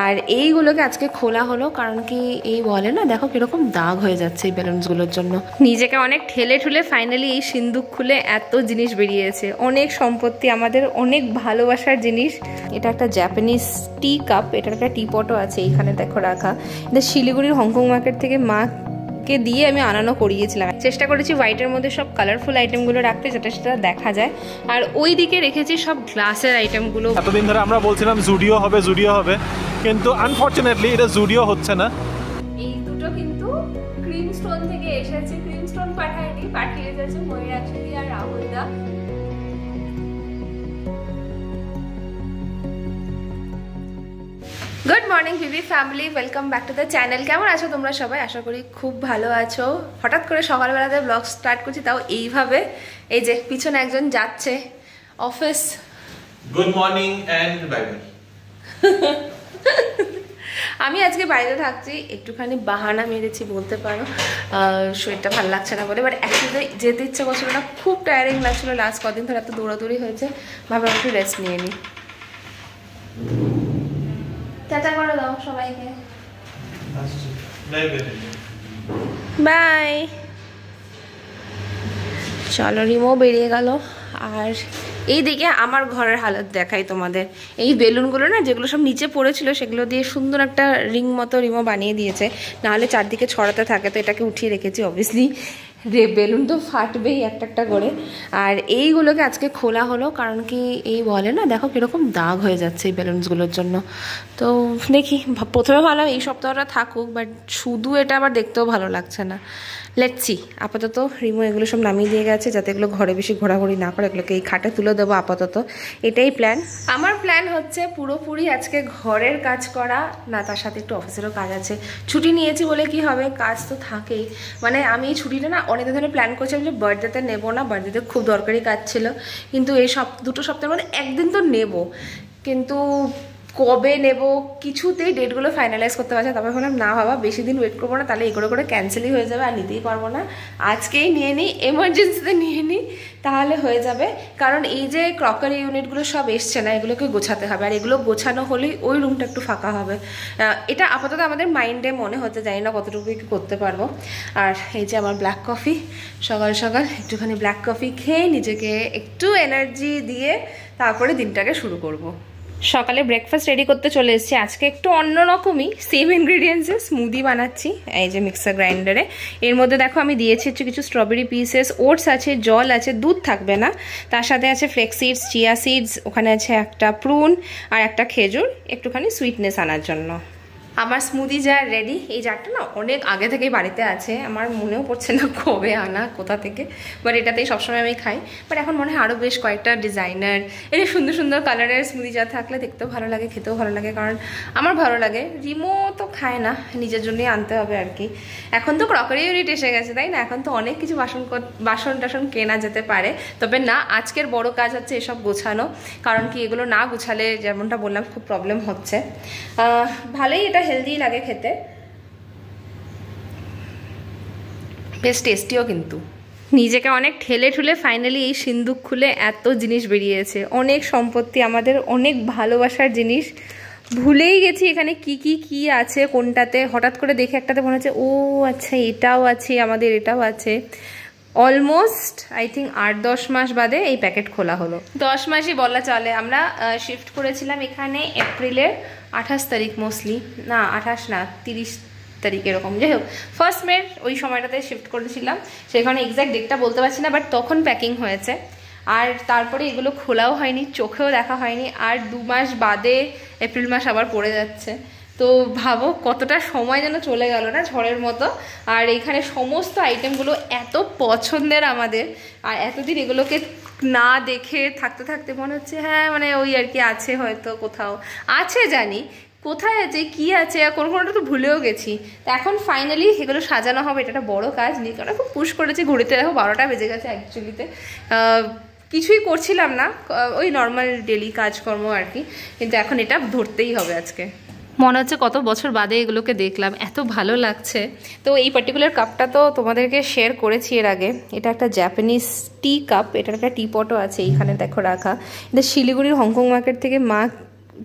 আর এইগুলোকে আজকে খোলা হলো, কারণ কি এই বলে না, দেখো কিরকম দাগ হয়ে যাচ্ছে এই বেলুনসগুলোর জন্য। নিজেকে অনেক ঠেলে ঠুলে ফাইনালি এই সিন্দুক খুলে এত জিনিস বেরিয়েছে, অনেক সম্পত্তি আমাদের, অনেক ভালোবাসার জিনিস। এটা একটা জাপানিজ টি কাপ, এটার একটা টি পটও আছে এইখানে দেখো রাখা। এটা শিলিগুড়ির হংকং মার্কেট থেকে মাকে দিয়ে আমি আনানো করিয়েছিলাম। চেষ্টা করেছি হোয়াইটের মধ্যে সব কালারফুল আইটেমগুলো রাখতে, যেটা সেটা দেখা যায়। আর ওই দিকে রেখেছি সব গ্লাসের আইটেমগুলো। এতদিন ধরে আমরা বলছিলাম জুডিও হবে জুডিও হবে, কিন্তু আনফরচুনেটলি এটা জুডিও হচ্ছে না। এই দুটো কিন্তু ক্রিম স্টোন থেকে এসেছে, ক্রিম স্টোন পাঠায়নি, পাঠিয়ে যাচ্ছে ময়ূরাক্ষী আর রাহুল দা। Good morning VV family, welcome back to the channel. কেমন আছো তোমরা সবাই? আশা করি খুব ভালো আছো। হঠাৎ করে সকালবেলাতে ব্লগ স্টার্ট করছি, তাও এইভাবে। এই যে পিছনে একজন যাচ্ছে office. Good morning and bye bye. আমি আজকে বাইরে থাকছি, একটুখানি বাহানা মেরেছি বলতে পারো, শরীরটা ভালো লাগছে না বলে। বাট অ্যাকচুয়ালি যেতে ইচ্ছে করছিল না, খুব টায়ারিং লাগছিল। লাস্ট কদিন ধরে এত দৌড়াদৌড়ি হয়েছে, ভাবলাম একটু রেস্ট নিয়ে নিই। চাচা করে দাও সবাইকে, বাই। চলো, রিমো বেরিয়ে গেল। আর এই দিকে আমার ঘরের হালত দেখাই তোমাদের। এই বেলুনগুলো না, যেগুলো সব নিচে পড়েছিল, সেগুলো দিয়ে সুন্দর একটা রিং মতো রিমো বানিয়ে দিয়েছে, নাহলে চারদিকে ছড়াতে থাকে। তো এটাকে উঠিয়ে রেখেছি, অবভিয়াসলি বেলুন তো ফাটবেই একটা একটা করে। আর এইগুলোকে আজকে খোলা হলো, কারণ কি এই বলে না, দেখো কিরকম দাগ হয়ে যাচ্ছে এই বেলুনসগুলোর জন্য। তো দেখি, প্রথমে ভাবলাম এই সপ্তাহটা থাকুক, বাট শুধু এটা আবার দেখতেও ভালো লাগছে না। লেটসি। আপাতত রিমো এগুলো সব নামিয়ে দিয়ে গেছে, যাতে এগুলো ঘরে বেশি ঘোরাঘুরি না করে, এগুলোকে এই খাটে তুলে দেবো আপাতত, এটাই প্ল্যান। আমার প্ল্যান হচ্ছে পুরোপুরি আজকে ঘরের কাজ করা, না তার সাথে একটু অফিসেরও কাজ আছে। ছুটি নিয়েছি বলে কি হবে, কাজ তো থাকেই। মানে আমি এই ছুটিটা না অনেকদিন ধরে প্ল্যান করছিলাম যে বার্থডেতে নেবো না, বার্থডেতে খুব দরকারি কাজ ছিল, কিন্তু এই দুটো সপ্তাহের মধ্যে একদিন তো নেব, কিন্তু কবে নেব কিছুতেই ডেটগুলো ফাইনালাইজ করতে পারছে। তারপরে বললাম না বাবা, বেশি দিন ওয়েট করবো না, তাহলে এগুলো করে ক্যান্সেলই হয়ে যাবে, আর নিতেই পারবো না। আজকেই নিয়ে নিই, এমার্জেন্সিতে নিয়ে নিই, তাহলে হয়ে যাবে। কারণ এই যে ক্রকারি ইউনিটগুলো সব এসছে না, এগুলোকে গোছাতে হবে, আর এগুলো গোছানো হলেই ওই রুমটা একটু ফাঁকা হবে। এটা আপাতত আমাদের মাইন্ডে মনে হতে, জানি না কতটুকু কি করতে পারবো। আর এই যে আমার ব্ল্যাক কফি, সকাল সকাল একটুখানি ব্ল্যাক কফি খেয়ে নিজেকে একটু এনার্জি দিয়ে তারপরে দিনটাকে শুরু করব। সকালে ব্রেকফাস্ট রেডি করতে চলে এসেছি। আজকে একটু অন্যরকমই, সেম ইনগ্রিডিয়েন্টসে স্মুদি বানাচ্ছি এই যে মিক্সার গ্রাইন্ডারে। এর মধ্যে দেখো আমি দিয়েছি হচ্ছে কিছু স্ট্রবেরি পিসেস, ওটস আছে, জল আছে, দুধ থাকবে না, তার সাথে আছে ফ্লেক্স সিডস, চিয়া সিডস, ওখানে আছে একটা প্রুন আর একটা খেজুর, একটুখানি সুইটনেস আনার জন্য। আমার স্মুদি জার রেডি। এই জারটা না অনেক আগে থেকেই বাড়িতে আছে, আমার মনেও পড়ছে না কবে আনা, কোথা থেকে, বাট এটাতেই সবসময় আমি খাই। বাট এখন মনে হয় আরও বেশ কয়েকটা ডিজাইনার, এই সুন্দর সুন্দর কালারের স্মুদি জার থাকলে দেখতেও ভালো লাগে, খেতেও ভালো লাগে, কারণ আমার ভালো লাগে। রিমো তো খায় না, নিজের জন্যই আনতে হবে আর কি। এখন তো ক্রকারি ইউনিট এসে গেছে, তাই না? এখন তো অনেক কিছু বাসন টাসন কেনা যেতে পারে। তবে না, আজকের বড় কাজ হচ্ছে এসব গোছানো, কারণ কি এগুলো না গুছালে যেমনটা বললাম খুব প্রবলেম হচ্ছে। ভালোই এটা হেলদি লাগে খেতে, বেশ টেস্টিও কিন্তু। নিজেকে অনেক ঠেলে ঠুলে ফাইনালি এই সিন্দুক খুলে এত জিনিস বেরিয়েছে, অনেক সম্পত্তি আমাদের, অনেক ভালোবাসার জিনিস। ভুলেই গেছি এখানে কি কি কি আছে কোনটাতে। হঠাৎ করে দেখে একটাতে মনে হচ্ছে ও আচ্ছা এটাও আছে আমাদের, এটাও আছে। অলমোস্ট আই থিঙ্ক 8-10 মাস বাদে এই প্যাকেট খোলা হলো। 10 মাসই বলা চলে। আমরা শিফট করেছিলাম এখানে এপ্রিলের 28 তারিখ, মোস্টলি না 28 না 30 তারিখ এরকম, যাই হোক 1 মে ওই সময়টাতে শিফট করেছিলাম। সেখানে এক্স্যাক্ট ডেটটা বলতে পারছি না, বাট তখন প্যাকিং হয়েছে। আর তারপরে এগুলো খোলাও হয়নি, চোখেও দেখা হয়নি। আর 2 মাস বাদে এপ্রিল মাস আবার পড়ে যাচ্ছে। তো ভাবো কতটা সময় যেন চলে গেল না, ঝড়ের মতো। আর এখানে সমস্ত আইটেমগুলো এত পছন্দের আমাদের, আর এতদিন এগুলোকে না দেখে থাকতে থাকতে মনে হচ্ছে হ্যাঁ মানে ওই আর কি আছে, হয়তো কোথাও আছে, জানি কোথায় আছে কি আছে, কোনোটা তো ভুলেও গেছি। তো এখন ফাইনালি এগুলো সাজানো হবে, এটা একটা বড় কাজ। নিয়ে আমরা খুব পুশ করেছি, ঘুরিতে দেখো 12টা বেজে গেছে অ্যাকচুয়ালিতে। কিছুই করছিলাম না, ওই নর্মাল ডেলি কাজকর্ম আর কি, কিন্তু এখন এটা ধরতেই হবে আজকে। মনে হচ্ছে কত বছর বাদে এগুলোকে দেখলাম, এত ভালো লাগছে। তো এই পার্টিকুলার কাপটা তো তোমাদেরকে শেয়ার করেছি এর আগে। এটা একটা জাপানিজ টি কাপ, এটার একটা টি পটও আছে এইখানে দেখো রাখা। এটা শিলিগুড়ির হংকং মার্কেট থেকে মা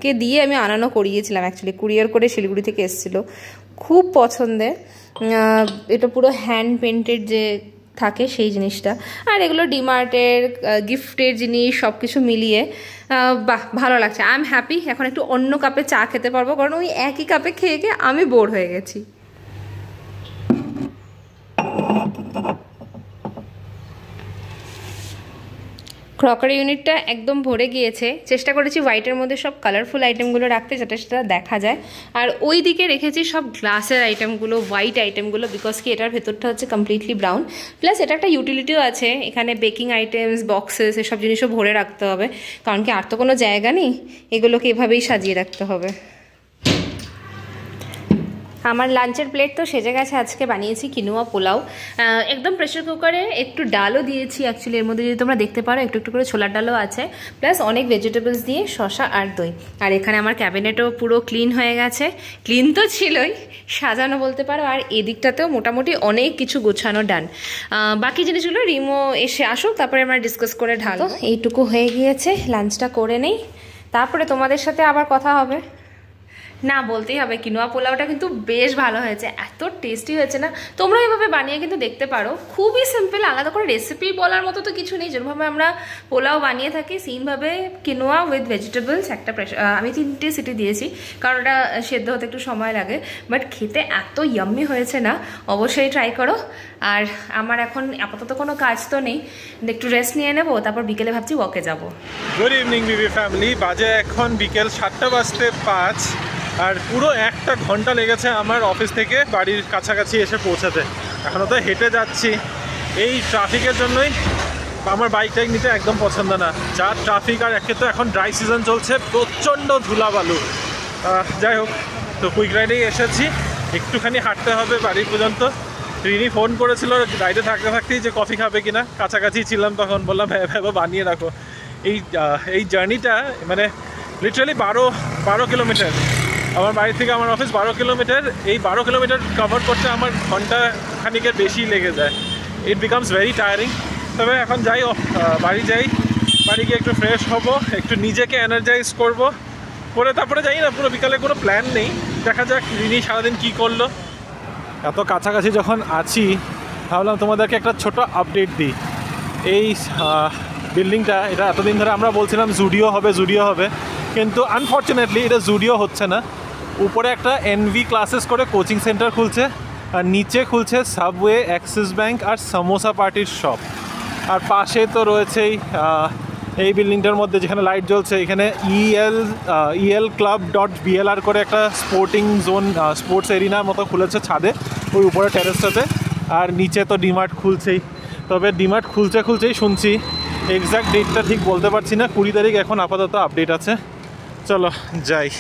কে দিয়ে আমি আনানো করিয়েছিলাম, অ্যাকচুয়ালি কুরিয়ার করে শিলিগুড়ি থেকে এসেছিলো, খুব পছন্দের। এটা পুরো হ্যান্ড পেন্টেড যে থাকে সেই জিনিসটা, আর এগুলো ডিমার্টের গিফটের জিনিস সব কিছু মিলিয়ে বাহ ভালো লাগছে। I am happy. এখন একটু অন্য কাপে চা খেতে পারবো, কারণ ওই একই কাপে খেয়ে খেয়ে আমি বোর হয়ে গেছি। ক্রকারি ইউনিটটা একদম ভরে গিয়েছে। চেষ্টা করেছি হোয়াইটের মধ্যে সব কালারফুল আইটেমগুলো রাখতে, যাতে সেটা দেখা যায়। আর ওই দিকে রেখেছি সব গ্লাসের আইটেমগুলো, হোয়াইট আইটেমগুলো, বিকজ কি এটার ভেতরটা হচ্ছে কমপ্লিটলি ব্রাউন। প্লাস এটা একটা ইউটিলিটিও আছে, এখানে বেকিং আইটেমস, বক্সেস, এসব জিনিসও ভরে রাখতে হবে, কারণ কি আর তো কোনো জায়গা নেই, এগুলোকে এভাবেই সাজিয়ে রাখতে হবে। আমার লাঞ্চের প্লেট তো সেজে গেছে। আজকে বানিয়েছি কিনোয়া পোলাও, একদম প্রেশার কুকারে, একটু ডালও দিয়েছি অ্যাকচুয়ালি এর মধ্যে, যদি তোমরা দেখতে পারো একটু একটু করে ছোলার ডালও আছে, প্লাস অনেক ভেজিটেবলস দিয়ে, শসা আর দই। আর এখানে আমার ক্যাবিনেটও পুরো ক্লিন হয়ে গেছে, ক্লিন তো ছিলই, সাজানো বলতে পারো। আর এদিকটাতেও মোটামুটি অনেক কিছু গোছানো ডান। বাকি জিনিসগুলো রিমো এসে আসুক, তারপরে আমরা ডিসকাস করে ঢালবো। এইটুকু হয়ে গিয়েছে, লাঞ্চটা করে নেই, তারপরে তোমাদের সাথে আবার কথা হবে। না বলতেই হবে, কিনোয়া পোলাওটা কিন্তু বেশ ভালো হয়েছে, এত টেস্টি হয়েছে না। তোমরা এভাবে বানিয়ে কিন্তু দেখতে পারো, খুবই সিম্পল, আলাদা করে রেসিপি বলার মতো তো কিছু নেই। যেভাবে আমরা পোলাও বানিয়ে থাকি সেইভাবে কিনোয়া উইথ ভেজিটেবলস, একটা আমি 3টে সিটি দিয়েছি, কারণ ওটা সেদ্ধ হতে একটু সময় লাগে, বাট খেতে এত ইয়াম্মি হয়েছে না, অবশ্যই ট্রাই করো। আর আমার এখন আপাতত কোনো কাজ তো নেই, একটু রেস্ট নিয়ে নেবো, তারপর বিকেলে ভাবছি ওয়াকে যাবো। গুড ইভিনিং বিবি ফ্যামিলি, বাজে এখন বিকেল 7:05, আর পুরো 1 ঘন্টা লেগেছে আমার অফিস থেকে বাড়ির কাছাকাছি এসে পৌঁছাতে। এখনও তো হেঁটে যাচ্ছি, এই ট্রাফিকের জন্যই আমার বাইক টাইক নিতে একদম পছন্দ না, যা ট্রাফিক। আর একে তো এখন ড্রাই সিজন চলছে, প্রচণ্ড ধুলাবালু। যাই হোক, তো কুইক রাইডেই এসেছি, একটুখানি হাঁটতে হবে বাড়ি পর্যন্ত। রিনি ফোন করেছিল রাইডে থাকতে থাকতেই যে কফি খাবে কিনা, কাছাকাছি ছিলাম তখন, বললাম হ্যাঁ ভেবে বানিয়ে রাখো। এই জার্নিটা মানে লিটারালি 12 কিলোমিটার, আমার বাড়ি থেকে আমার অফিস 12 কিলোমিটার। এই 12 কিলোমিটার কভার করতে আমার ঘন্টা খানিকের বেশি লেগে যায়। It becomes very tiring. তবে এখন যাই, বাড়ি যাই, বাড়ি গিয়ে একটু ফ্রেশ হব, একটু নিজেকে এনার্জাইজ করবো, করে তারপরে যাই না, পুরো বিকালে কোনো প্ল্যান নেই, দেখা যাক রিনি সারাদিন কী করলো। এত কাছাকাছি যখন আছি ভাবলাম তোমাদেরকে একটা ছোট আপডেট দিই। এই বিল্ডিংটা, এটা এতদিন ধরে আমরা বলছিলাম জুডিও হবে, কিন্তু আনফর্চুনেটলি এটা জুডিও হচ্ছে না। উপরে একটা এনভি ক্লাসেস করে কোচিং সেন্টার খুলছে, আর নিচে খুলছে সাবওয়ে, অ্যাক্সিস ব্যাঙ্ক আর সমোসা পার্টির শপ। আর পাশে তো রয়েছেই এই বিল্ডিংটার মধ্যে যেখানে লাইট জ্বলছে, এখানে EL Club.BLR করে একটা স্পোর্টিং জোন, স্পোর্টস এরিনার মতো খুলেছে ছাদে, ওই উপরে টেরেসটাতে। আর নিচে তো ডিমার্ট খুলছেই। তবে ডিমার্ট খুলছেই শুনছি, এক্স্যাক্ট ডেটটা ঠিক বলতে পারছি না। 20 তারিখ এখন আপাতত আপডেট আছে। চলো যাই।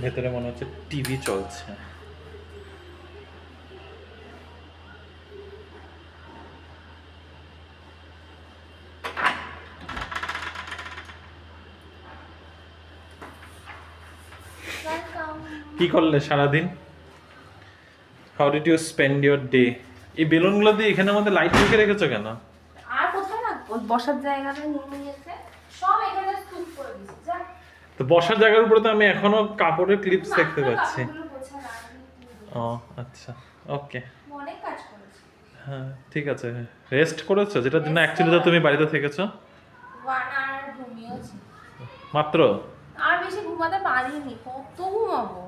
ভেতরে মনে হচ্ছে টিভি চলছে। কি করলে সারাদিন? How did you spend your day? এই বেলুনগুলো দিয়ে এখানের মধ্যে লাইট রেখে রেখেছো কেন? আর কোথায় না, বসার জায়গাটা নিয়েছে সব, এখানে স্তূপ করে দিয়েছে। যা, তো বসার জায়গার উপরে তো আমি এখনো কাপড়ের ক্লিপস দেখতে পাচ্ছি। ও আচ্ছা, ওকে, অনেক কাজ করেছি। হ্যাঁ ঠিক আছে। রেস্ট করেছো, যেটার জন্য অ্যাকচুয়ালি তো তুমি বাড়িতে থেকেছো? 1 আওয়ার ঘুমিয়েছি মাত্র। আর বেশি ঘুমাতে পারিনি, কত ঘুমাবো?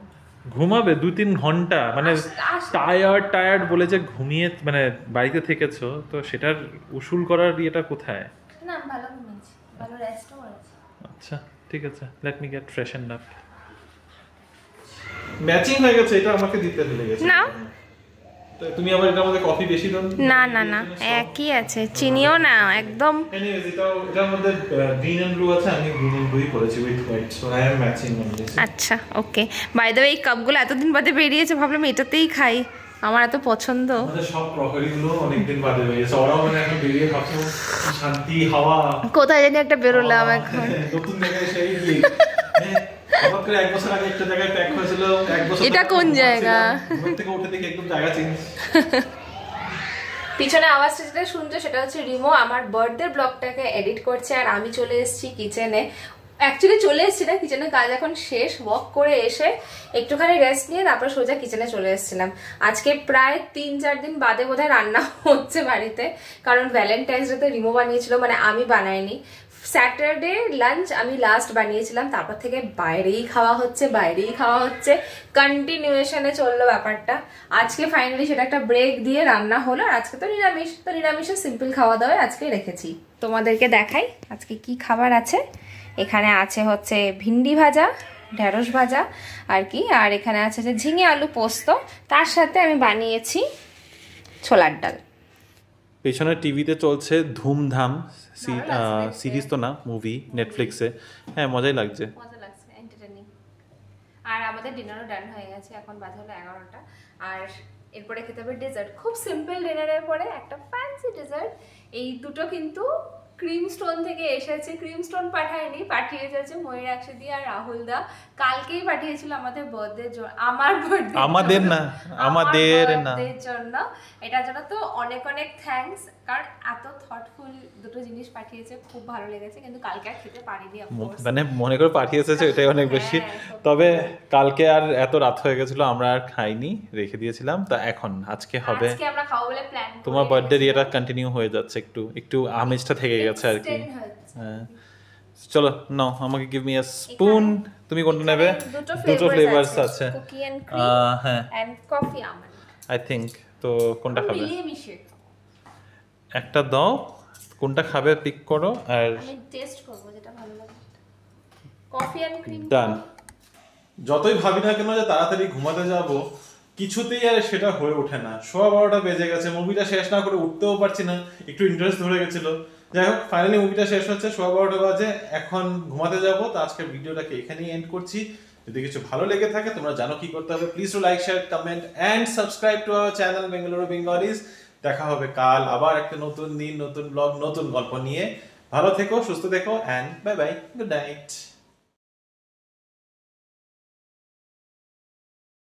ঘুমাবে 2-3 ঘন্টা, মানে টায়ার্ড বলে যে ঘুমিয়ে মানে বাড়িতে থেকেছো, তো সেটার উসুল করার ইয়েটা কোথায়? না, ভালো ঘুমিয়েছি, ভালো রেস্টও করেছি। আচ্ছা ঠিক আছে, let me get freshened up. Matching হয়ে গেছে, এটা আমাকে দিতে ভুলে গেছি। না, তো তুমি আবার এটার মধ্যে কফি বেশি দাও? না একই আছে, চিনিও না একদম। এনিওয়েজ এটার মধ্যে গ্রিন এন্ড ব্লু আছে, আমি গ্রিন এন্ড ব্লুই করেছি with white, so I am matching on this. আচ্ছা ওকে। বাই দ্য ওয়ে, এই কাপগুলো এতদিন বাদে বেরিয়েছে, ভাবলাম এটাতেই খাই, আমার এত পছন্দ। আমাদের সব ক্রকারিগুলো অনেকদিন বাদে বেরিয়েছে, ওরাও মানে এখন বেরিয়ে ভাবছো শান্তি হাওয়া। কোথায় জানি একটা বেরোলাম এখন, নতুন জায়গায় সেই গিয়ে হঠাৎ করে 1 বছর আগে একটা জায়গায় প্যাক হয়েছিল, 1 বছর এটা কোন জায়গা? ঘুম থেকে উঠে দেখি একদম জায়গা চেঞ্জ। পিছনে আওয়াজটা যেটা শুনছো সেটা হচ্ছে রিমো আমার বার্থডে ব্লগটাকে এডিট করছে, আর আমি চলে এসেছি কিচেনে। অ্যাকচুয়ালি চলে এসেছি না, কিচেনের কাজ এখন শেষ, ওয়াক করে এসে একটুখানি রেস্ট নিয়ে তারপর সোজা কিচেনে চলে এসেছিলাম। আজকে প্রায় 3-4 দিন বাদে বোধহয় রান্না হচ্ছে বাড়িতে, কারণ ভ্যালেন্টাইন্স ডেতে রিমো বানিয়েছিল, মানে আমি বানাইনি। স্যাটারডে লাঞ্চ আমি লাস্ট বানিয়েছিলাম, তারপর থেকে বাইরেই খাওয়া হচ্ছে, কন্টিনিউয়েশনে চললো ব্যাপারটা। আজকে ফাইনালি সেটা একটা ব্রেক দিয়ে রান্না হলো, আর আজকে তো নিরামিষে সিম্পল খাওয়া দাওয়া আজকে রেখেছি। তোমাদেরকে দেখাই আজকে কি খাবার আছে। এখানে আছে হচ্ছে ভিন্ডি ভাজা, ঢেঁড়স ভাজা আর কি, আর এখানে আছে যে ঝিঙে আলু পোস্ত, তার সাথে আমি বানিয়েছি ছোলার ডাল। পেছনে টিভিতে চলছে ধুমধাম সিরিজ, তো না মুভি, নেটফ্লিক্সে। হ্যাঁ, মজাই লাগছে, মজা লাগছে, এন্টারটেইনিং। আর আমাদের ডিনারও ডান হয়ে গেছে, এখন বাজে হলো 11টা। আর এরপরে খেতে হবে ডেজার্ট, খুব সিম্পল ডিনারের পরে একটা ফ্যান্সি ডেজার্ট। এই দুটো কিন্তু ক্রিম স্টোন থেকে এসেছে, ক্রিম স্টোন পাঠায়নি, পাঠিয়েছে হচ্ছে ময়ূরাক্ষী দি আর রাহুল দা। কালকেই পাঠিয়েছিল আমাদের বার্থডে জন্য, আমাদের জন্য। এটার জন্য তো অনেক অনেক থ্যাঙ্কস, কারণ এত থটফুল দুটো জিনিস পাঠিয়েছে, খুব ভালো লেগেছে। কিন্তু কালকে আর খেতে পারিনি, মানে মনে করে পাঠিয়েছে এটাই অনেক বেশি। তবে কালকে আর এত রাত হয়ে গেছিল, আমরা আর খাইনি, রেখে দিয়েছিলাম। তা এখন আজকে হবে, আজকে আমরা খাবো বলে প্ল্যান। তোমার বার্থডে ইয়েটা কন্টিনিউ হয়ে যাচ্ছে, একটু আমেজটা থেকে গেছে আর কি। হ্যাঁ, চলো নাও, আমাকে গিভ মি আ স্পুন। তুমি কোনটা নেবে? দুটো ফ্লেভারস আছে, কুকি এন্ড ক্রিম হ্যাঁ, and coffee almond I think. তো কোনটা খাবে? মিলিয়ে মিশিয়ে একটা দাও, কোনটা খাবে পিক করো, আর আমি টেস্ট করব যেটা ভালো লাগে। কফি এন্ড ক্রিম ডান। যতই ভাবি না কেন যে তাড়াতাড়ি ঘুমাতে যাব, কিছুতেই আর সেটা হয়ে ওঠে না। 12:15 বেজে গেছে, মুভিটা শেষ না করে উঠতেও পারছি না, একটু ইন্টারেস্ট ধরে গেছিল। যাই হোক, ফাইনালি মুভিটা শেষ হচ্ছে, 12:15 বাজে, এখন ঘুমাতে যাব। তো আজকের ভিডিওটাকে এখানেই এন্ড করছি। যদি কিছু ভালো লেগে থাকে, তোমরা জানো কি করতে হবে, please to like, share, comment and subscribe to our channel Bengaluru Bengalis. দেখা হবে কাল আবার একটা নতুন দিন, নতুন ব্লগ, নতুন গল্প নিয়ে। ভালো থেকো, সুস্থ থেকো, and bye bye, good night.